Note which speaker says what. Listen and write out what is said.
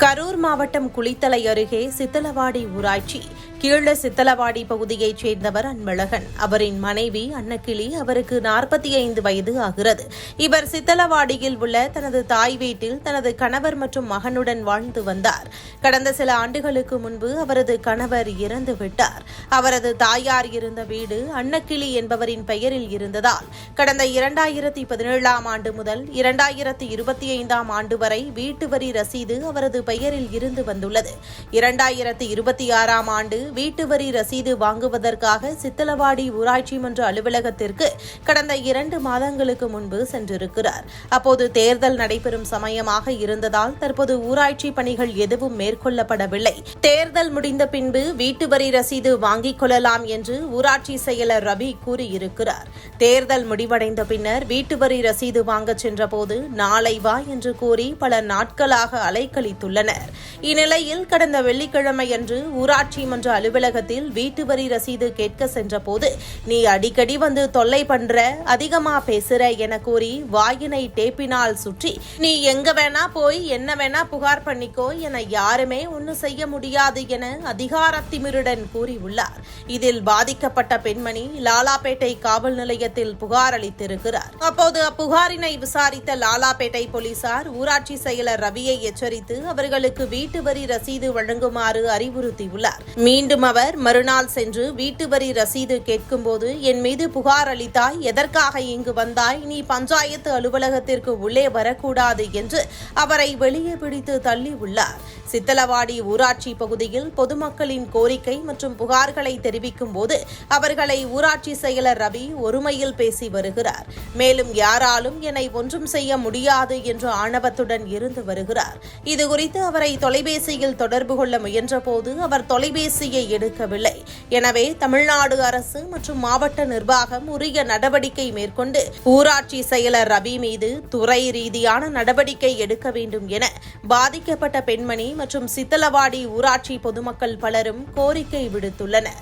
Speaker 1: கரூர் மாவட்டம் குளித்தலை அருகே சித்தலவாடி ஊராட்சி கீழ சித்தலவாடி பகுதியைச் சேர்ந்தவர் அன்பழகன். அவரின் மனைவி அன்னக்கிளி. அவருக்கு 45 வயது ஆகிறது. இவர் சித்தலவாடியில் உள்ள தனது தாய் வீட்டில் தனது கணவர் மற்றும் மகனுடன் வாழ்ந்து வந்தார். கடந்த சில ஆண்டுகளுக்கு முன்பு அவரது கணவர் இறந்துவிட்டார். அவரது தாயார் இருந்த வீடு அன்னக்கிளி என்பவரின் பெயரில் இருந்ததால் கடந்த 2017ஆம் ஆண்டு முதல் 2025ஆம் ஆண்டு வரை வீட்டு வரி ரசீது அவரது பெயரில் இருந்து வந்துள்ளது. 2026ஆம் ஆண்டு வீட்டு வரி ரசீது வாங்குவதற்காக சித்தலவாடி ஊராட்சி மன்ற அலுவலகத்திற்கு கடந்த 2 மாதங்களுக்கு முன்பு சென்றிருக்கிறார். அப்போது தேர்தல் நடைபெறும் சமயமாக இருந்ததால் தற்போது ஊராட்சி பணிகள் எதுவும் மேற்கொள்ளப்படவில்லை. தேர்தல் முடிந்த பின்பு வீட்டு வரி ரசீது வாங்கிக் கொள்ளலாம் என்று ஊராட்சி செயலர் ரவி கூறியிருக்கிறார். தேர்தல் முடிவடைந்த பின்னர் வீட்டு வரி ரசீது வாங்கச் சென்றபோது நாளை வா என்று கூறி பல நாட்களாக அலைக்கழித்துள்ளனர். இந்நிலையில் கடந்த வெள்ளிக்கிழமையன்று ஊராட்சி மன்ற அலுவலகத்தில் வீட்டு வரி ரசீது கேட்க சென்றபோது நீ அடிக்கடி வந்து தொல்லை பண்ற, அதிகமா பேசுற என கூறி வாயினை டேப்பினால் சுற்றி நீ எங்க வேணா போய் என்ன வேணா புகார் பண்ணிக்கோ என யாருமே ஒன்னும் செய்ய முடியாது என அதிகாரத்திமிருடன் கூறியுள்ளார். இதில் பாதிக்கப்பட்ட பெண்மணி லாலாப்பேட்டை காவல் நிலையத்தில் புகார் அளித்திருக்கிறார். அப்போது அப்புகாரினை விசாரித்த லாலாப்பேட்டை போலீசார் ஊராட்சி செயலர் ரவியை எச்சரித்து அவர்களுக்கு வீட்டு வரி ரசீது வழங்குமாறு அறிவுறுத்தியுள்ளார். மீண்டும் அவர் மறுநாள் சென்று வீட்டு வரி ரசீது கேட்கும்போது என் மீது புகார் அளித்தாய், எதற்காக இங்கு வந்தாய், நீ பஞ்சாயத்து அலுவலகத்திற்கு உள்ளே வரக்கூடாது என்று அவரை வெளியே பிடித்து தள்ளியுள்ளார். சித்தலவாடி ஊராட்சி பகுதியில் பொதுமக்களின் கோரிக்கை மற்றும் புகார்களை தெரிவிக்கும் போது அவர்களை ஊராட்சி செயலர் ரவி ஒருமையில் பேசி வருகிறார். மேலும் யாராலும் என்னை ஒன்றும் செய்ய முடியாது என்ற ஆணவத்துடன் இருந்து வருகிறார். இதுகுறித்து அவரை தொலைபேசியில் தொடர்பு கொள்ள முயன்றபோது அவர் தொலைபேசியை எடுக்கவில்லை. எனவே தமிழ்நாடு அரசு மற்றும் மாவட்ட நிர்வாகம் உரிய நடவடிக்கை மேற்கொண்டு ஊராட்சி செயலர் ரவி மீது துறை ரீதியான நடவடிக்கை எடுக்க வேண்டும் என பாதிக்கப்பட்ட பெண்மணி மற்றும் சித்தலவாடி ஊராட்சி பொதுமக்கள் பலரும் கோரிக்கை விடுத்துள்ளனர்.